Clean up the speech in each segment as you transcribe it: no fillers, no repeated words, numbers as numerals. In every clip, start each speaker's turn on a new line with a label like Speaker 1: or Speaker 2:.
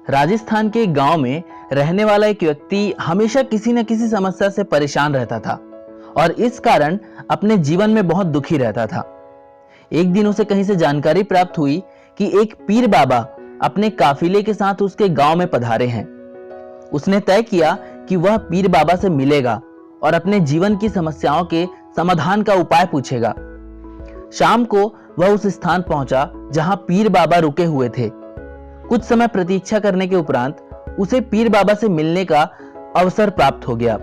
Speaker 1: राजस्थान के एक गांव में रहने वाला एक व्यक्ति हमेशा किसी न किसी समस्या से परेशान रहता था और इस कारण अपने जीवन में बहुत दुखी रहता था। एक दिन उसे कहीं से जानकारी प्राप्त हुई कि एक पीर बाबा अपने काफिले के साथ उसके गांव में पधारे हैं। उसने तय किया कि वह पीर बाबा से मिलेगा और अपने जीवन की समस्याओं के समाधान का उपाय पूछेगा। शाम को वह उस स्थान पहुंचा जहां पीर बाबा रुके हुए थे। कुछ समय प्रतीक्षा करने के उपरांत उसे पीर बाबा से मिलने का अवसर प्राप्त हो गया।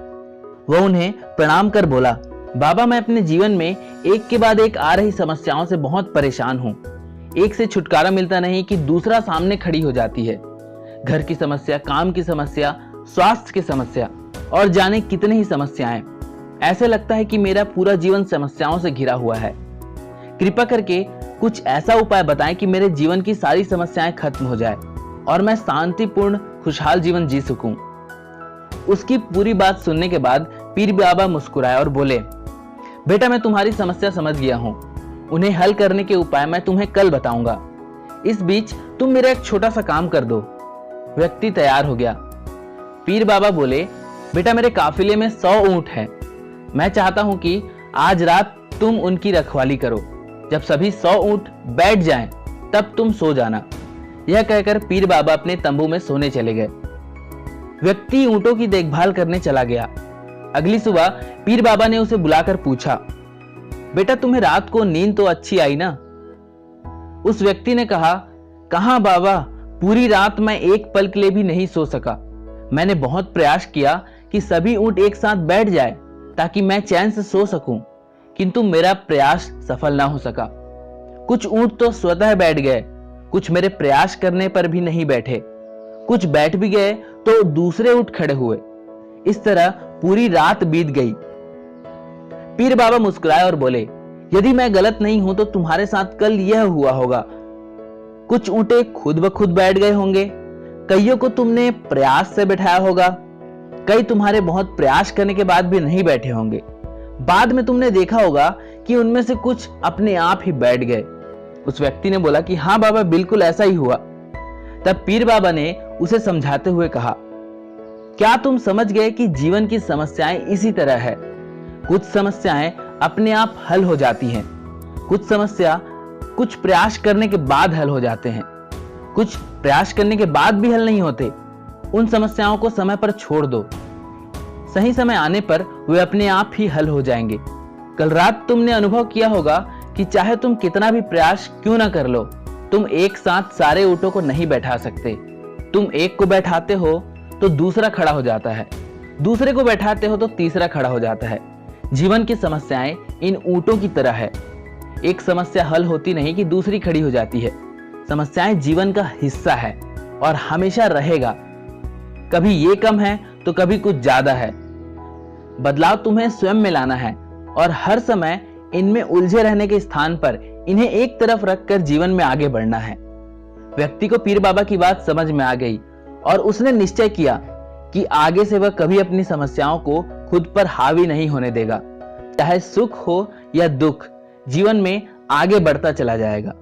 Speaker 1: वह उन्हें प्रणाम कर बोला, बाबा, मैं अपने जीवन में एक के बाद एक आ रही समस्याओं से बहुत परेशान हूं। एक से छुटकारा मिलता नहीं कि दूसरा सामने खड़ी हो जाती है। घर की समस्या, काम की समस्या, स्वास्थ्य की समस्या और जाने कितने ही समस्याएं। ऐसे लगता है कि मेरा पूरा जीवन समस्याओं से घिरा हुआ है। कृपा करके कुछ ऐसा उपाय बताएं कि मेरे जीवन की सारी समस्याएं खत्म हो जाए और मैं शांतिपूर्ण खुशहाल जीवन जी सकूं। उसकी पूरी बात सुनने के बाद पीर बाबा मुस्कुराए और बोले, बेटा, मैं तुम्हारी समस्या समझ गया हूं। उन्हें हल करने के उपाय मैं तुम्हें कल बताऊंगा। इस बीच तुम मेरा एक छोटा सा काम कर दो। व्यक्ति तैयार हो गया। पीर बाबा बोले, बेटा, मेरे काफिले में 100 ऊंट हैं। मैं चाहता हूं कि आज रात तुम उनकी रखवाली करो। जब सभी 100 ऊंट बैठ जाएं, तब तुम सो जाना। यह कहकर पीर बाबा अपने तंबू में सोने चले गए। व्यक्ति ऊंटों की देखभाल करने चला गया। अगली सुबह पीर बाबा ने उसे बुलाकर पूछा, बेटा, तुम्हें रात को नींद तो अच्छी आई ना? उस व्यक्ति ने कहा, कहां बाबा, पूरी रात मैं एक पल के लिए भी नहीं सो सका। मैंने बहुत प्रयास किया कि सभी ऊंट एक साथ बैठ जाए ताकि मैं चैन से सो सकूं, किंतु मेरा प्रयास सफल ना हो सका। कुछ ऊंट तो स्वतः बैठ गए, कुछ मेरे प्रयास करने पर भी नहीं बैठे। कुछ बैठ भी गए तो दूसरे ऊंट खड़े हुए। इस तरह पूरी रात बीत गई। पीर बाबा मुस्कुराए और बोले, यदि मैं गलत नहीं हूं तो तुम्हारे साथ कल यह हुआ होगा। कुछ ऊंटे खुद ब खुद बैठ गए होंगे, कईयों को तुमने प्रयास से बैठाया होगा, कई तुम्हारे बहुत प्रयास करने के बाद भी नहीं बैठे होंगे। बाद में तुमने देखा होगा कि उनमें से कुछ अपने आप ही बैठ गए। उस व्यक्ति ने बोला कि हाँ बाबा, बिल्कुल ऐसा ही हुआ। तब पीर बाबा ने उसे समझाते हुए कहा, क्या तुम समझ गए कि जीवन की समस्याएं इसी तरह है। कुछ समस्याएं अपने आप हल हो जाती हैं, कुछ समस्या कुछ प्रयास करने के बाद हल हो जाते हैं, कुछ प्रयास करने के बाद भी हल नहीं होते। उन समस्याओं को समय पर छोड़ दो। सही समय आने पर वे अपने आप ही हल हो जाएंगे। कल रात तुमने अनुभव किया होगा कि चाहे तुम कितना भी प्रयास क्यों ना कर लो, तुम एक साथ सारे ऊंटों को नहीं बैठा सकते। तुम एक को बैठाते हो तो दूसरा खड़ा हो जाता है, दूसरे को बैठाते हो तो तीसरा खड़ा हो जाता है। जीवन की समस्याएं इन ऊंटों की तरह है। एक समस्या हल होती नहीं कि दूसरी खड़ी हो जाती है। समस्याएं जीवन का हिस्सा है और हमेशा रहेगा। कभी ये कम है तो कभी कुछ ज्यादा है। बदलाव तुम्हें स्वयं में लाना है और हर समय इनमें उलझे रहने के स्थान पर इन्हें एक तरफ रखकर जीवन में आगे बढ़ना है। व्यक्ति को पीर बाबा की बात समझ में आ गई और उसने निश्चय किया कि आगे से वह कभी अपनी समस्याओं को खुद पर हावी नहीं होने देगा। चाहे सुख हो या दुख, जीवन में आगे बढ़ता चला जाएगा।